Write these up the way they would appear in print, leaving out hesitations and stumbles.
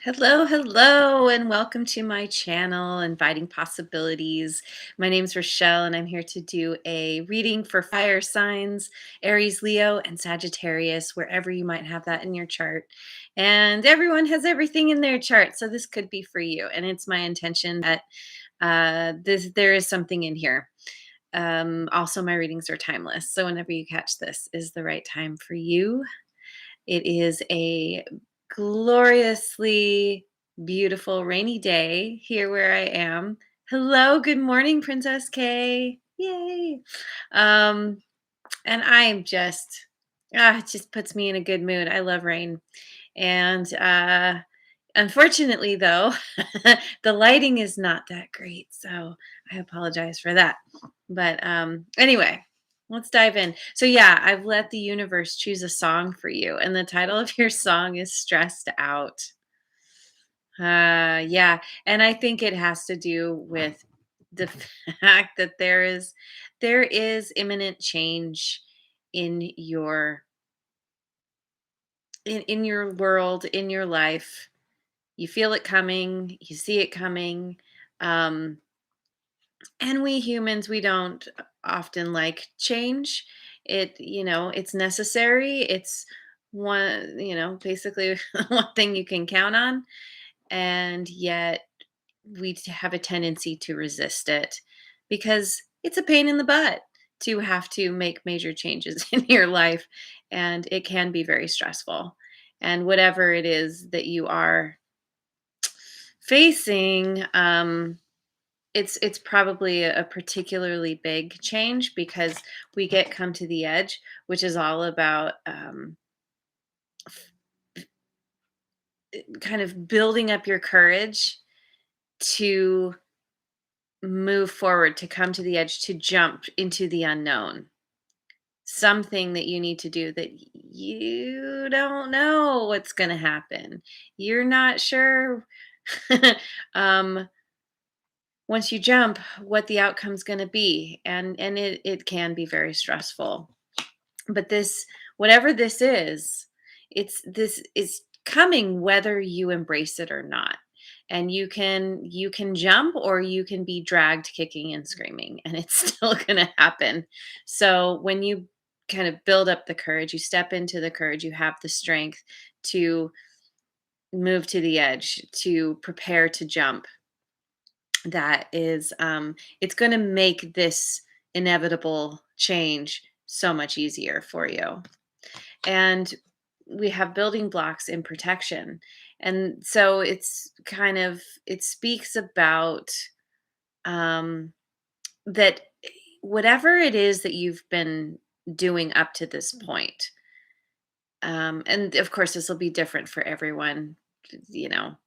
Hello, hello, and welcome to my channel, Inviting Possibilities. My name's Rochelle, and I'm here to do a reading for fire signs, Aries, Leo, and Sagittarius, wherever you might have that in your chart. And everyone has everything in their chart, so this could be for you. And it's my intention that there is something in here. Also, my readings are timeless, so whenever you catch this is the right time for you. It is a gloriously beautiful rainy day here where I am. Hello, good morning, Princess K. Yay. Um, and I'm just it just puts me in a good mood. I love rain. And unfortunately though, the lighting is not that great. So I apologize for that. But anyway, let's dive in. So yeah, I've let the universe choose a song for you, and the title of your song is Stressed Out. Yeah, and I think it has to do with the fact that there is imminent change in your world, in your life. You feel it coming, you see it coming. Um and we humans, we don't often like change. It's necessary. It's basically one thing you can count on, and yet have a tendency to resist it because it's a pain in the butt to have to make major changes in your life, and it can be very stressful. And whatever it is that you are facing, it's probably a particularly big change because we get come to the edge, which is all about kind of building up your courage to move forward, to come to the edge, to jump into the unknown. Something that you need to do that you don't know what's going to happen. You're not sure. um, Once you jump, what the outcome's going to be, and it can be very stressful. But this, whatever this is coming whether you embrace it or not. And you can jump, or you can be dragged kicking and screaming, and it's still going to happen. So when you kind of build up the courage, you step into the courage, you have the strength to move to the edge, to prepare to jump. That is it's going to make this inevitable change so much easier for you. And we have building blocks in protection, and so it speaks about um that whatever it is that you've been doing up to this point, and of course this will be different for everyone, you know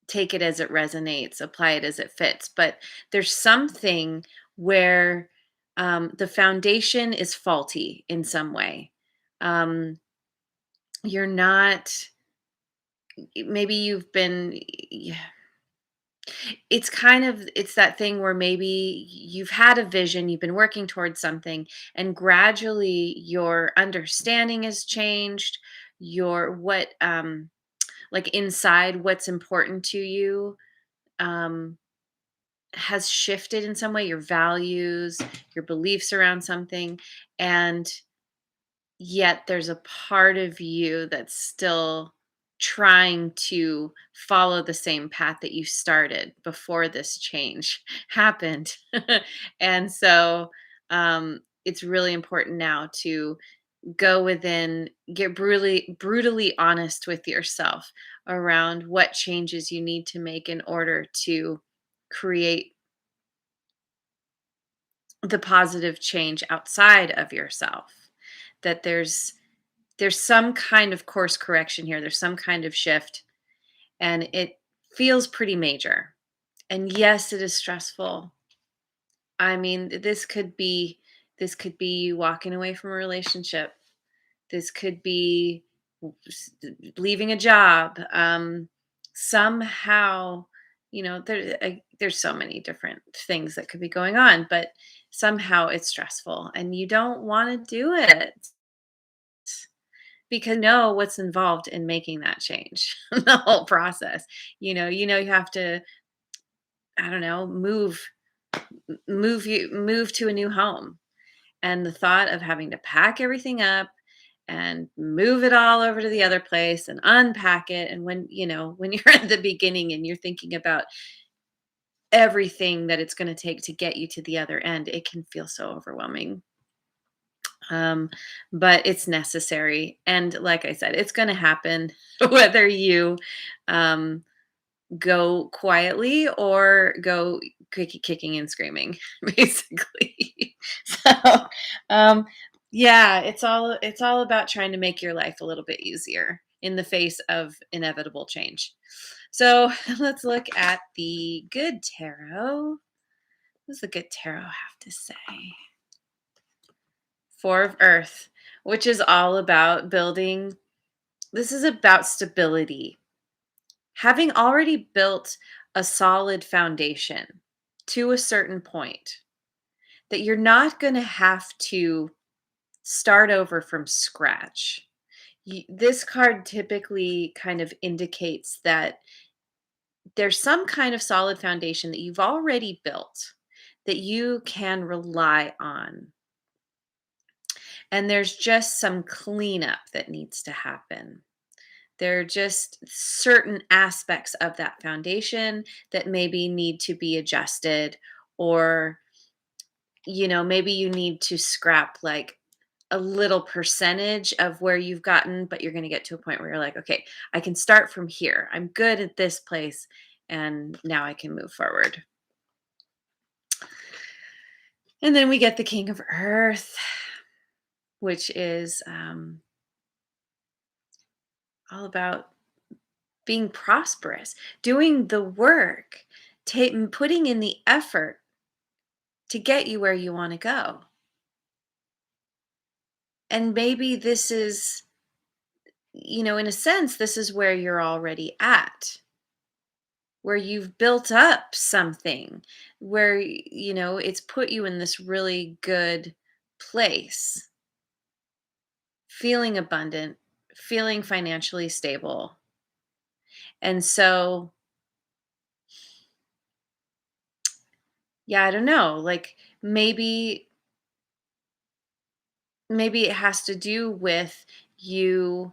take it as it resonates, apply it as it fits. But there's something where the foundation is faulty in some way. Um, you're not, maybe you've been, yeah, it's that thing where maybe you've had a vision, you've been working towards something, and gradually your understanding has changed. Your what like inside what's important to you um has shifted in some way, your values, your beliefs around something, and yet there's a part of you that's still trying to follow the same path that you started before this change happened. And so it's really important now to go within, get brutally honest with yourself around what changes you need to make in order to create the positive change outside of yourself. That there's some kind of course correction here, there's some kind of shift, and it feels pretty major. And yes, it is stressful. I mean, this could be you walking away from a relationship. This could be leaving a job. Somehow, there's so many different things that could be going on, but somehow it's stressful and you don't want to do it because know what's involved in making that change, the whole process. You have to, I don't know, move to a new home. And the thought of having to pack everything up and move it all over to the other place and unpack it. And when you're at the beginning and you're thinking about everything that it's going to take to get you to the other end, it can feel so overwhelming. Um, but it's necessary. And like I said, it's going to happen whether you um, go quietly or go kicking and screaming, basically. So, um, yeah, it's all about trying to make your life a little bit easier in the face of inevitable change. So let's look at the good tarot. What does the good tarot have to say? Four of Earth, which is all about building. This is about stability. Having already built a solid foundation to a certain point, that you're not going to have to start over from scratch. This card typically kind of indicates that there's some kind of solid foundation that you've already built that you can rely on. And there's just some cleanup that needs to happen. There are just certain aspects of that foundation that maybe need to be adjusted, or maybe you need to scrap like a little percentage of where you've gotten, but you're going to get to a point where you're like, okay, I can start from here. I'm good at this place, and now I can move forward. And then we get the King of Earth, which is all about being prosperous, doing the work, putting in the effort to get you where you want to go. And maybe this is, in a sense, this is where you're already at, where you've built up something, where, it's put you in this really good place, feeling abundant, feeling financially stable. And so, yeah, I don't know, like maybe it has to do with you.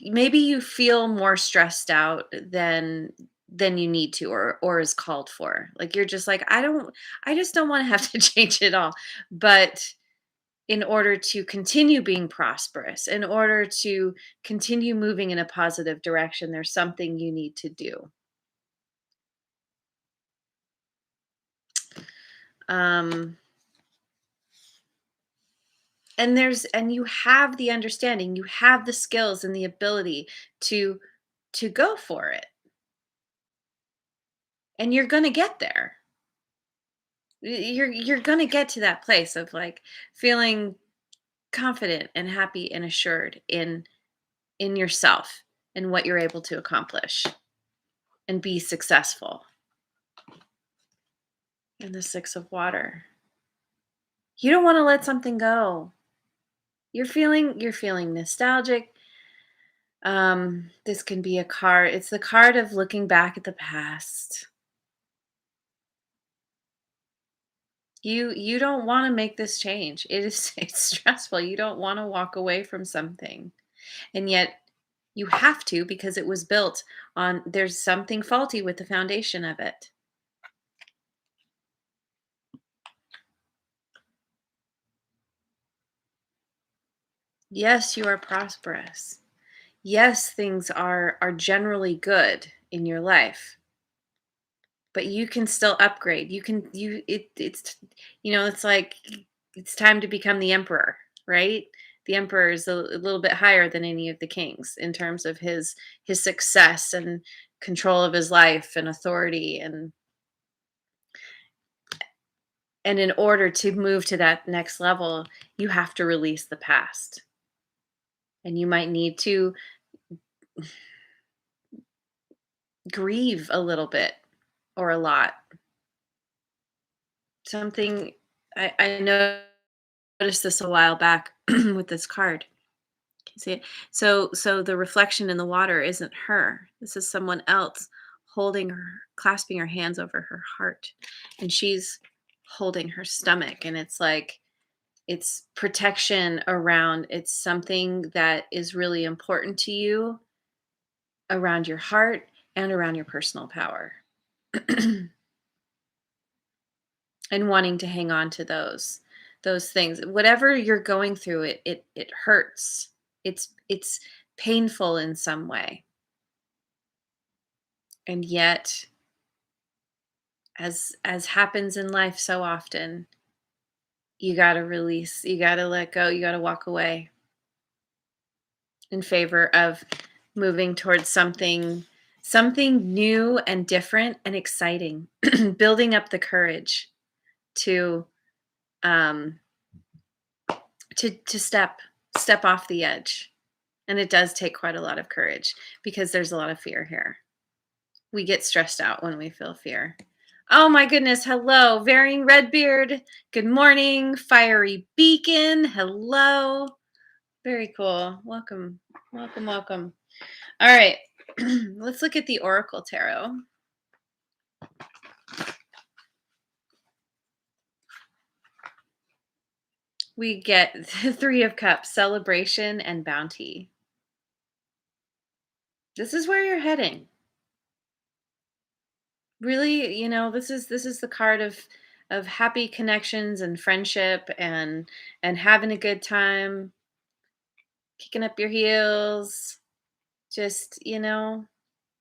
Maybe you feel more stressed out than you need to, or is called for. Like you're just like, I just don't want to have to change it all. But in order to continue being prosperous, in order to continue moving in a positive direction, there's something you need to do. Um and you have the understanding, you have the skills and the ability to go for it. And you're going to get there. You're going to get to that place of like feeling confident and happy and assured in yourself and what you're able to accomplish and be successful. And the Six of Water. You don't want to let something go. You're feeling nostalgic. This can be a card. It's the card of looking back at the past. You don't want to make this change. It's stressful. You don't want to walk away from something. And yet you have to, because it was built on, there's something faulty with the foundation of it. Yes, you are prosperous. Yes, things are generally good in your life, but you can still upgrade. You can you it's it's like it's time to become the emperor, right? The emperor is a little bit higher than any of the kings in terms of his success and control of his life and authority, and in order to move to that next level, you have to release the past. And you might need to grieve a little bit or a lot. Something I know Noticed this a while back with this card. Can you see it? So the reflection in the water isn't her. This is someone else holding her, clasping her hands over her heart, and she's holding her stomach, and it's like it's protection around it's something that is really important to you around your heart and around your personal power. And wanting to hang on to those things. Whatever you're going through, it hurts. It's painful in some way. And yet, as happens in life so often, you got to release, you got to let go, you got to walk away in favor of moving towards something new and different and exciting. Building up the courage to um to step off the edge. And it does take quite a lot of courage because there's a lot of fear here. We get stressed out when we feel fear. Oh my goodness. Hello, Varying Redbeard. Good morning. Fiery Beacon. Hello. Very cool. Welcome. Welcome. Welcome. All right. Let's look at the Oracle Tarot. We get the Three of Cups, celebration and bounty. This is where you're heading. Really, this is the card of happy connections and friendship and having a good time, kicking up your heels, just,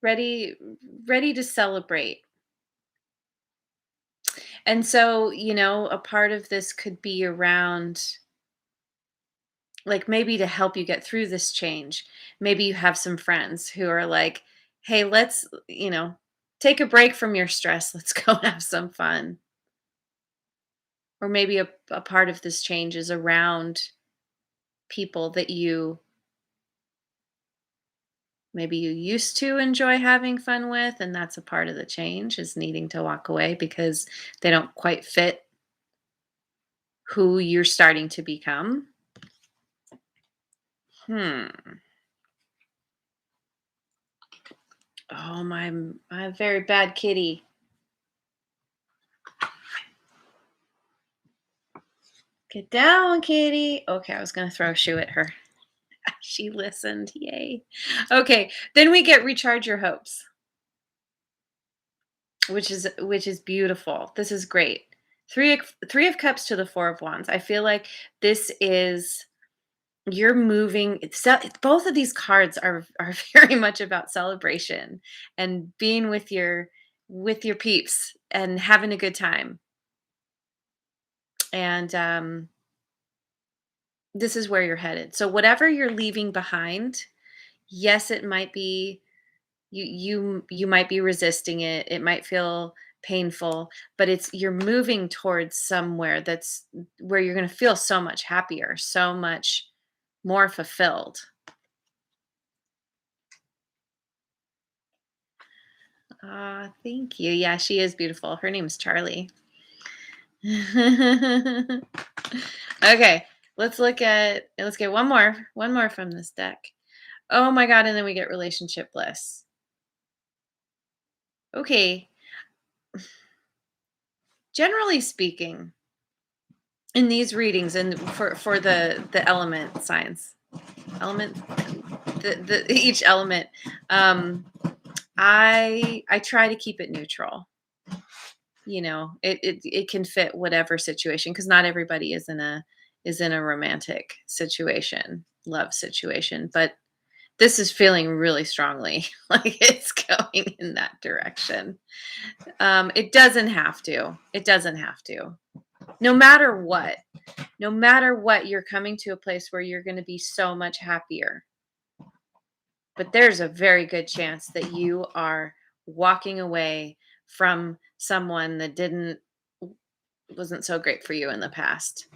ready ready to celebrate. And so, a part of this could be around like maybe to help you get through this change. Maybe you have some friends who are like, "Hey, let's, take a break from your stress. Let's go have some fun." Or maybe a part of this change is around people that you used to enjoy having fun with, and that's a part of the change is needing to walk away because they don't quite fit who you're starting to become. Hmm. Oh, my very bad kitty. Get down, kitty. Okay, I was gonna throw a shoe at her. She listened. Yay. Okay, then we get recharge your hopes, which is beautiful. This is great. Three of Cups to the Four of Wands. I feel like this is you're moving. Both of these cards are very much about celebration and being with your peeps and having a good time. And this is where you're headed. So whatever you're leaving behind, yes, it might be you might be resisting it. It might feel painful, but you're moving towards somewhere that's where you're going to feel so much happier, so much more fulfilled. Ah, thank you. Yeah, she is beautiful. Her name is Charlie. Okay, let's get one more from this deck. Oh my god, and then we get relationship bliss. Okay, generally speaking, in these readings and for the element signs, element the each element, I try to keep it neutral. It can fit whatever situation because not everybody is in a romantic situation, love situation, but this is feeling really strongly like it's going in that direction. It doesn't have to. It doesn't have to. No matter what, no matter what, you're coming to a place where you're going to be so much happier. But there's a very good chance that you are walking away from someone that wasn't so great for you in the past.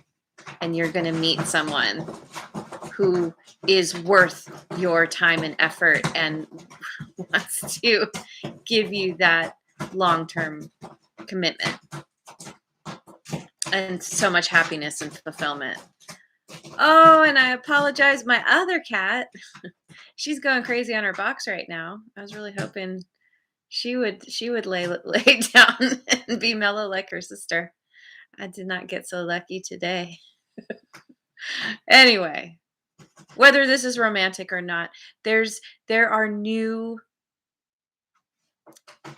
And you're going to meet someone who is worth your time and effort and wants to give you that long-term commitment. and so much happiness and fulfillment. Oh, and I apologize. My other cat, she's going crazy on her box right now. I was really hoping she would lay down and be mellow like her sister. I did not get so lucky today. Anyway, whether this is romantic or not, there are new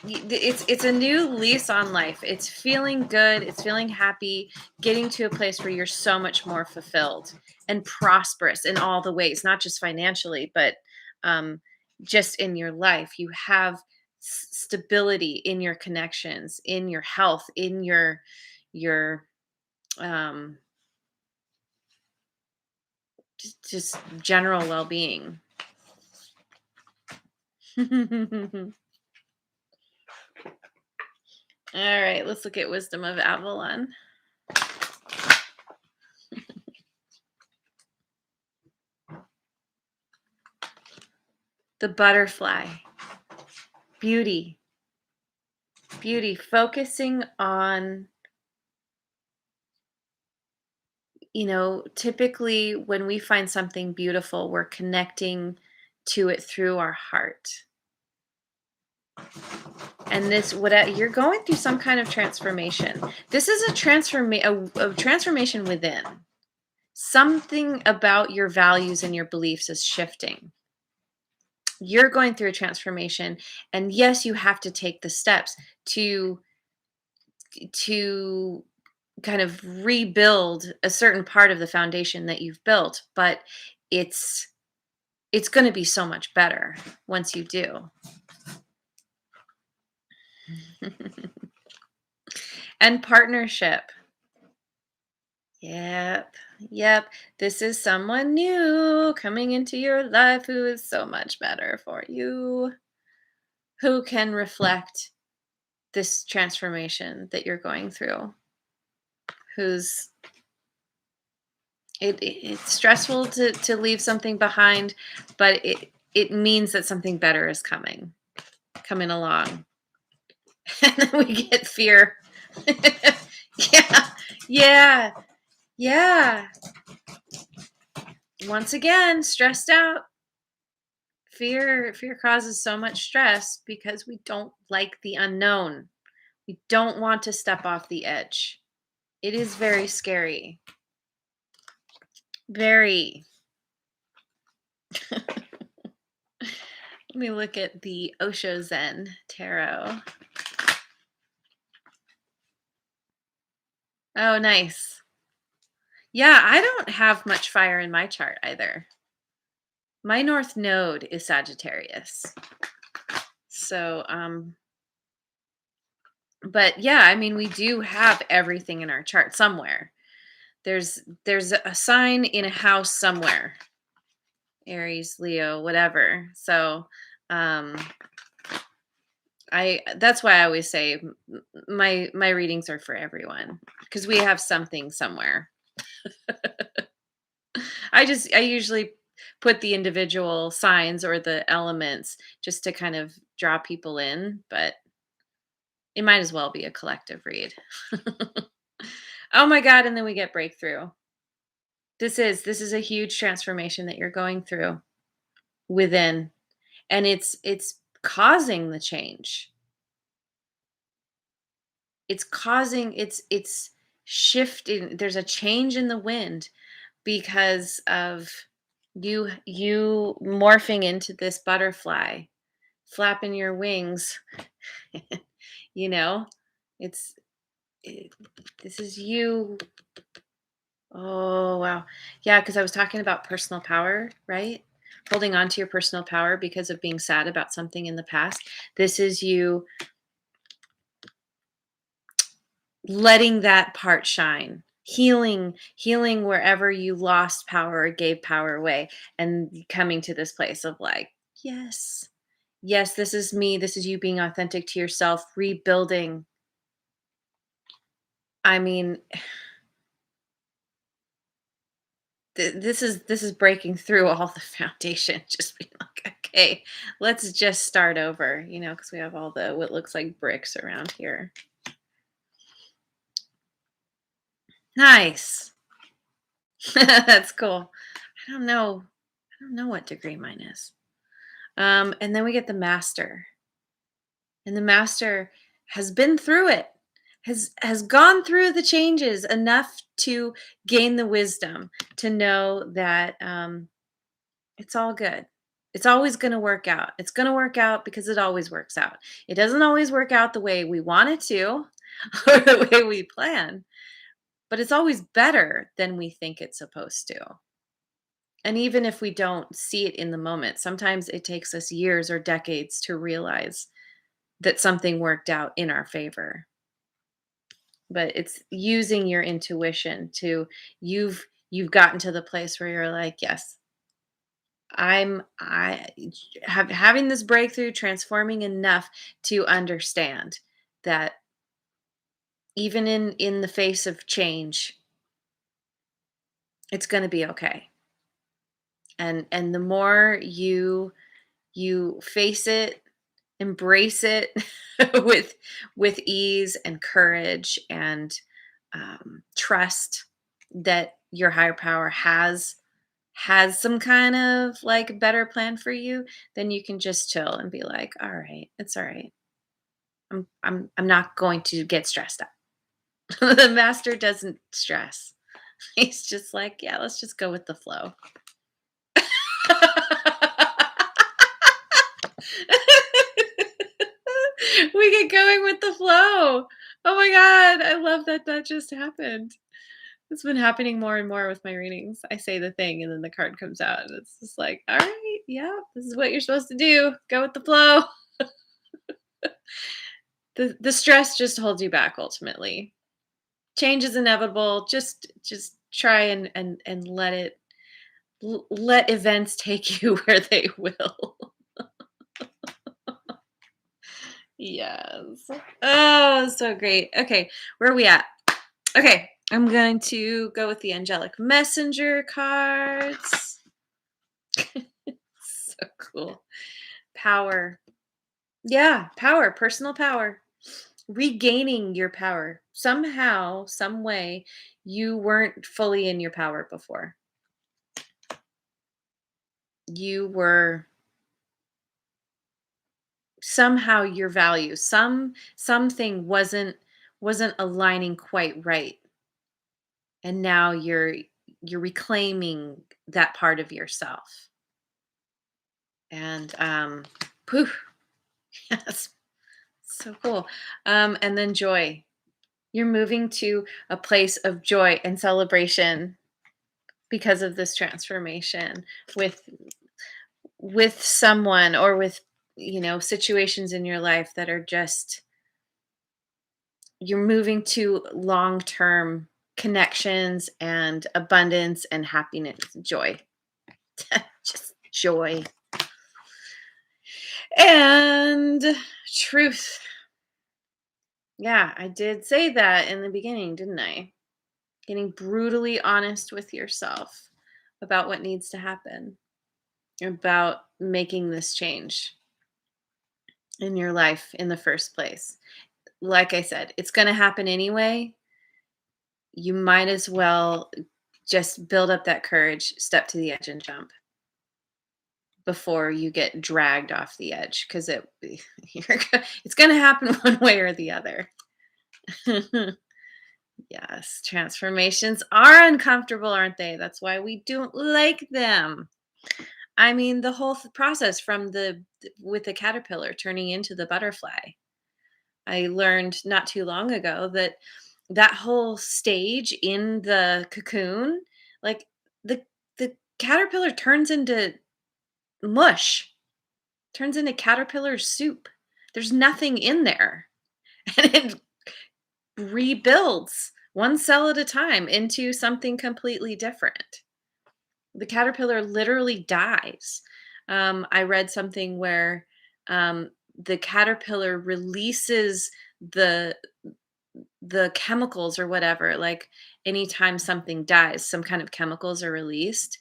it's a new lease on life. It's feeling good, it's feeling happy, getting to a place where you're so much more fulfilled and prosperous in all the ways, not just financially, but um, just in your life. You have stability in your connections, in your health, in your um, just general well-being. All right, let's look at wisdom of Avalon. The butterfly. Beauty. Beauty. Focusing on, typically when we find something beautiful, we're connecting to it through our heart. And this, what you're going through some kind of transformation. This is a transformation within. Something about your values and your beliefs is shifting. You're going through a transformation, and yes, you have to take the steps to kind of rebuild a certain part of the foundation that you've built, but it's going to be so much better once you do. And partnership. Yep. Yep. This is someone new coming into your life who is so much better for you, who can reflect this transformation that you're going through, who's it's stressful to leave something behind, but it means that something better is coming along. And then we get fear. Yeah, yeah, yeah. Once again, stressed out. Fear causes so much stress because we don't like the unknown. We don't want to step off the edge. It is very scary. Very. Let me look at the Osho Zen Tarot. Oh, nice. Yeah, I don't have much fire in my chart either. My North Node is Sagittarius. So, but yeah, I mean, we do have everything in our chart somewhere. There's a sign in a house somewhere. Aries, Leo, whatever. So, um, that's why I always say my readings are for everyone because we have something somewhere. I usually put the individual signs or the elements just to kind of draw people in, but it might as well be a collective read. Oh my god, and then we get breakthrough. This is a huge transformation that you're going through within, and it's causing the change. It's shifting. There's a change in the wind because of you morphing into this butterfly, flapping your wings. you know, it's it, this is you. Oh, wow. Yeah, because I was talking about personal power, right? Holding on to your personal power because of being sad about something in the past. This is you letting that part shine. Healing wherever you lost power or gave power away, and coming to this place of like, yes. Yes, this is me. This is you being authentic to yourself, rebuilding. I mean, this is breaking through all the foundation, just being like, okay, let's just start over, because we have all the what looks like bricks around here. Nice. That's cool. I don't know. I don't know what degree mine is. And then we get the master. And the master has been through it. Has gone through the changes enough to gain the wisdom to know that it's all good. It's always going to work out. It's going to work out because it always works out. It doesn't always work out the way we want it to or the way we plan, but it's always better than we think it's supposed to. And even if we don't see it in the moment, sometimes it takes us years or decades to realize that something worked out in our favor. But it's using your intuition to you've gotten to the place where you're like, yes, I have having this breakthrough, transforming enough to understand that even in the face of change, it's going to be okay. And the more you face it, embrace it with ease and courage and trust that your higher power has some kind of like better plan for you, then you can just chill and be like, all right, it's all right. I'm not going to get stressed out. The master doesn't stress. He's just like, yeah, let's just go with the flow. We get going with the flow. Oh my god, I love that that just happened. It's been happening more and more with my readings. I say the thing and then the card comes out and it's just like, all right, yeah, this is what you're supposed to do. Go with the flow. The stress just holds you back ultimately. Change is inevitable. Just try and let it let events take you where they will. Yes. Oh, so great. Okay, where are we at? Okay, I'm going to go with the angelic messenger cards. So cool. Power. Yeah, power, personal power. Regaining your power. Somehow, some way, you weren't fully in your power before. You were somehow your value. Something wasn't aligning quite right. And now you're reclaiming that part of yourself. And poof, yes, so cool. And then joy. You're moving to a place of joy and celebration because of this transformation with someone or with situations in your life that are just you're moving to long-term connections and abundance and happiness, joy. Just joy and truth. Yeah, I did say that in the beginning, didn't I? Getting brutally honest with yourself about what needs to happen, about making this change in your life in the first place. Like I said, it's going to happen anyway. You might as well just build up that courage, step to the edge and jump before you get dragged off the edge because it's going to happen one way or the other. Yes, transformations are uncomfortable, aren't they? That's why we don't like them. I mean, the whole process from the with the caterpillar turning into the butterfly. I learned not too long ago that that whole stage in the cocoon, like the the caterpillar turns into mush, turns into caterpillar soup. There's nothing in there. And it rebuilds one cell at a time into something completely different. The caterpillar literally dies. I read something where the caterpillar releases the the chemicals or whatever. Like anytime something dies, some kind of chemicals are released.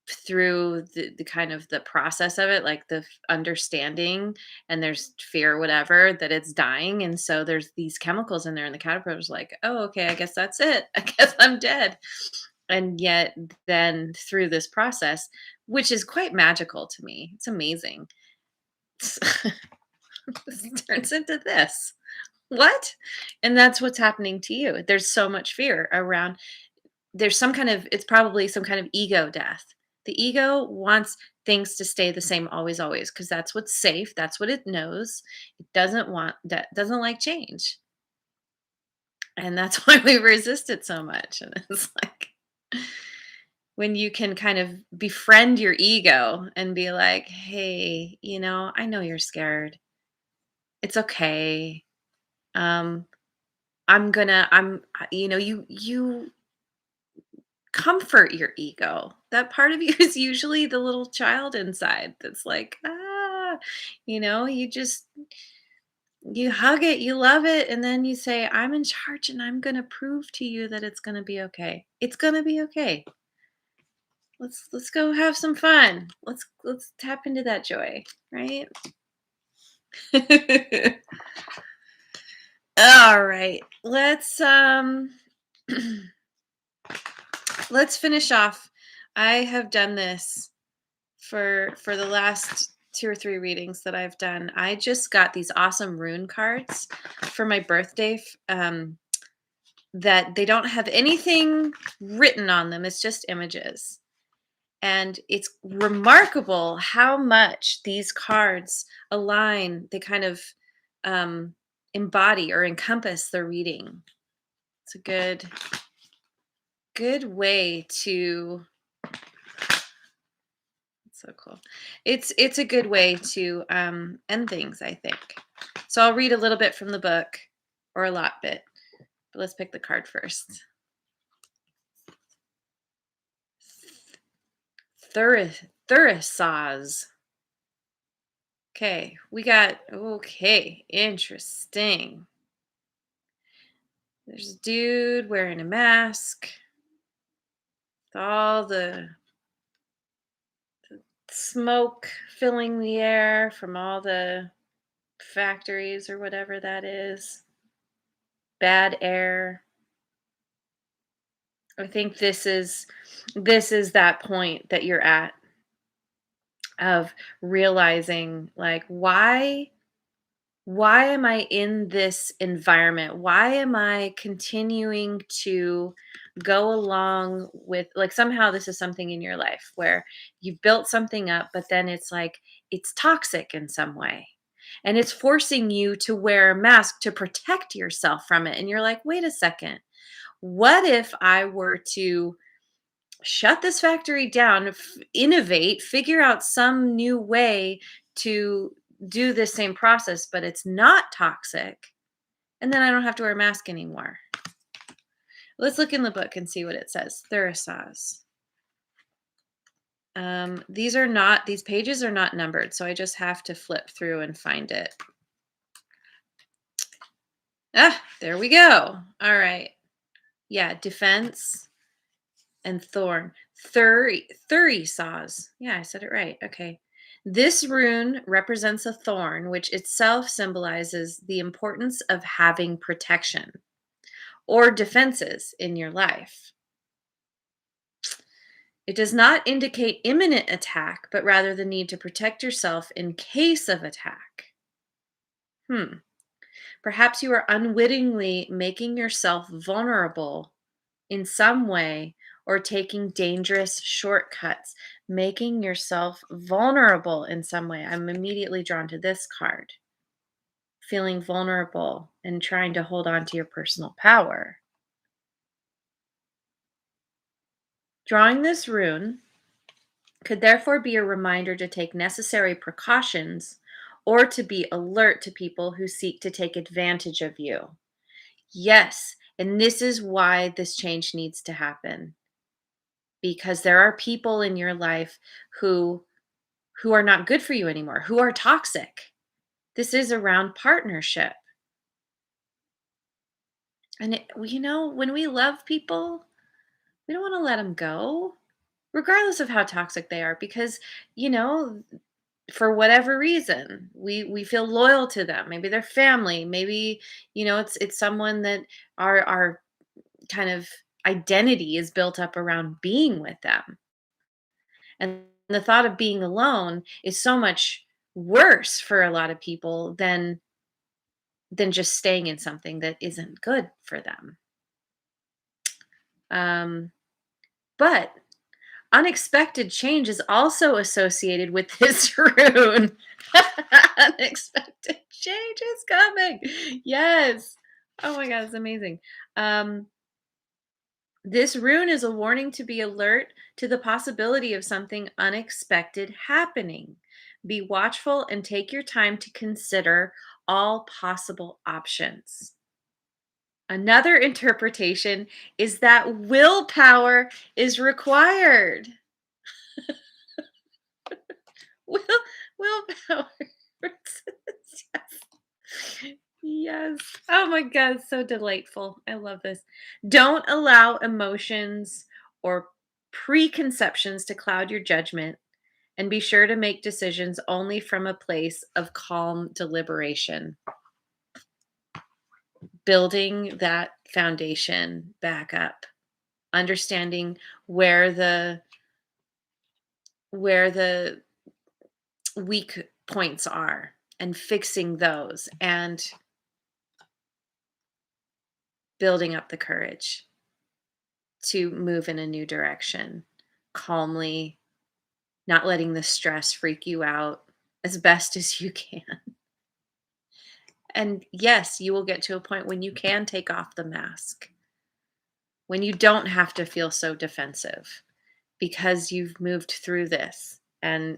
through the kind of the process of it, like the understanding, and there's fear, whatever, that it's dying. And so there's these chemicals in there, and the caterpillar's like, oh, okay, I guess that's it. I guess I'm dead. And yet, then through this process, which is quite magical to me, it's amazing. This turns into this. What? And that's what's happening to you. There's so much fear around. There's some kind of, it's probably some kind of ego death. The ego wants things to stay the same always, always, because that's what's safe. That's what it knows. It doesn't want that, doesn't like change. And that's why we resist it so much. And it's like when you can kind of befriend your ego and be like, hey, I know you're scared. It's okay. Um, you comfort your ego. That part of you is usually the little child inside that's like, you just, you hug it, you love it, and then you say, I'm in charge and I'm going to prove to you that it's going to be okay. It's going to be okay. Let's go have some fun. Let's tap into that joy, right? All right. Let's finish off. I have done this for the last 2 or 3 readings that I've done. I just got these awesome rune cards for my birthday, that they don't have anything written on them. It's just images. And it's remarkable how much these cards align, they kind of um, embody or encompass the reading. It's a good way to, it's so cool. It's a good way to end things, I think. So I'll read a little bit from the book, or a lot bit, but let's pick the card first. Thurisaz. Okay, interesting. There's a dude wearing a mask with all the smoke filling the air from all the factories or whatever that is. Bad air. I think this is that point that you're at, of realizing, like, why am I in this environment? Why am I continuing to go along with, like, somehow this is something in your life where you've built something up, but then it's like it's toxic in some way. And it's forcing you to wear a mask to protect yourself from it. And you're like, wait a second. What if I were to shut this factory down, innovate, figure out some new way to do the same process, but it's not toxic, and then I don't have to wear a mask anymore. Let's look in the book and see what it says. Thurisaz. These pages are not numbered, so I just have to flip through and find it. There we go. All right. Yeah, defense and thorn. Thurisaz. Yeah, I said it right. Okay. This rune represents a thorn, which itself symbolizes the importance of having protection or defenses in your life. It does not indicate imminent attack, but rather the need to protect yourself in case of attack. Perhaps you are unwittingly making yourself vulnerable in some way, or taking dangerous shortcuts, making yourself vulnerable in some way. I'm immediately drawn to this card. Feeling vulnerable and trying to hold on to your personal power. Drawing this rune could therefore be a reminder to take necessary precautions, or to be alert to people who seek to take advantage of you. Yes, and this is why this change needs to happen, because there are people in your life who are not good for you anymore, who are toxic. This is around partnership. And when we love people, we don't want to let them go. regardless of how toxic they are, because, you know, for whatever reason, we feel loyal to them. Maybe they're family, maybe, it's someone that our kind of identity is built up around being with them. And the thought of being alone is so much worse for a lot of people than just staying in something that isn't good for them. Um, but unexpected change is also associated with this rune. Unexpected change is coming. Yes. Oh my God, it's amazing. Um, this rune is a warning to be alert to the possibility of something unexpected happening. Be watchful and take your time to consider all possible options. Another interpretation is that willpower is required. Will willpower. Yes. Yes. Oh my God, so delightful. I love this. Don't allow emotions or preconceptions to cloud your judgment, and be sure to make decisions only from a place of calm deliberation. Building that foundation back up, understanding where the weak points are and fixing those, and building up the courage to move in a new direction calmly, not letting the stress freak you out as best as you can. And yes, you will get to a point when you can take off the mask, when you don't have to feel so defensive because you've moved through this and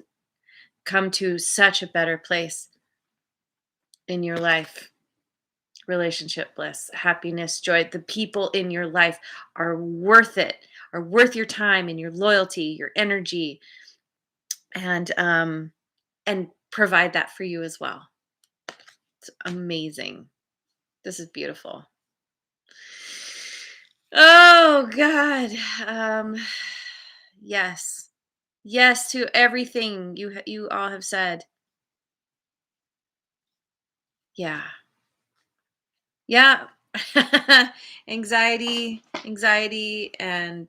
come to such a better place in your life. Relationship bliss, happiness, joy. The people in your life are worth it, are worth your time and your loyalty, your energy, and provide that for you as well. It's amazing. This is beautiful. Oh God. Yes. Yes to everything you all have said. Yeah. Yeah. Anxiety and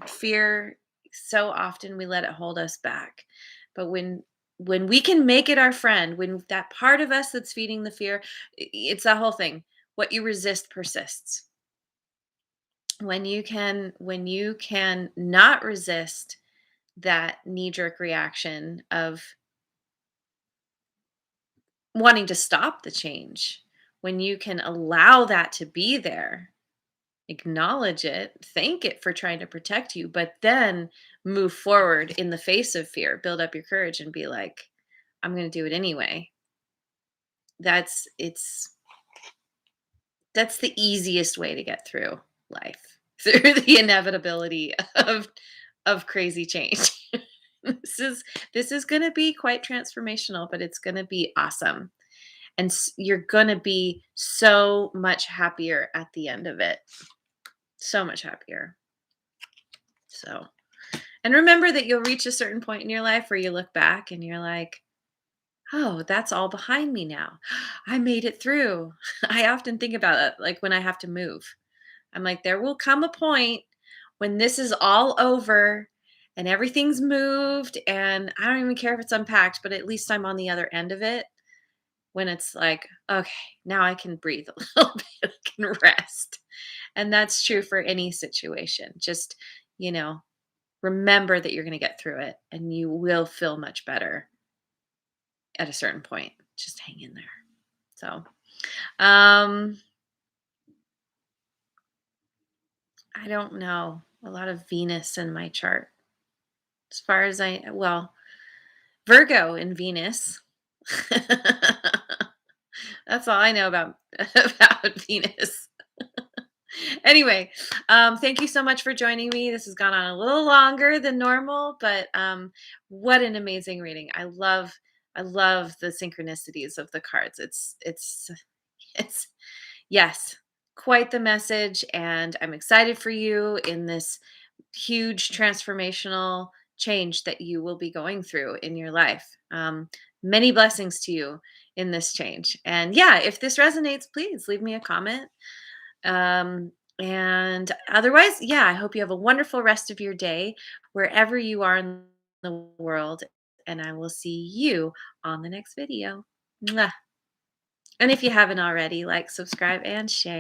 fear, so often we let it hold us back. But when we can make it our friend, when that part of us that's feeding the fear, it's that whole thing. What you resist persists. When you can not resist that knee jerk reaction of wanting to stop the change, when you can allow that to be there, acknowledge it, thank it for trying to protect you, but then move forward in the face of fear, build up your courage and be like, I'm going to do it anyway. That's it's that's the easiest way to get through life, through the inevitability of crazy change. This is going to be quite transformational, but it's going to be awesome. And you're going to be so much happier at the end of it. So much happier. So, and remember that you'll reach a certain point in your life where you look back and you're like, oh, that's all behind me now. I made it through. I often think about it like when I have to move. I'm like, there will come a point when this is all over and everything's moved and I don't even care if it's unpacked, but at least I'm on the other end of it. When it's like, okay, now I can breathe a little bit, I can rest. And that's true for any situation. Just, you know, remember that you're going to get through it and you will feel much better at a certain point. Just hang in there. So, um, I don't know. A lot of Venus in my chart. As far as Virgo in Venus. That's all I know about Venus. Anyway, thank you so much for joining me. This has gone on a little longer than normal, but what an amazing reading. I love the synchronicities of the cards. It's yes, quite the message, and I'm excited for you in this huge transformational change that you will be going through in your life. Many blessings to you in this change. And yeah, if this resonates, please leave me a comment. And otherwise, yeah, I hope you have a wonderful rest of your day wherever you are in the world. And I will see you on the next video. Mwah. And if you haven't already, like, subscribe, and share.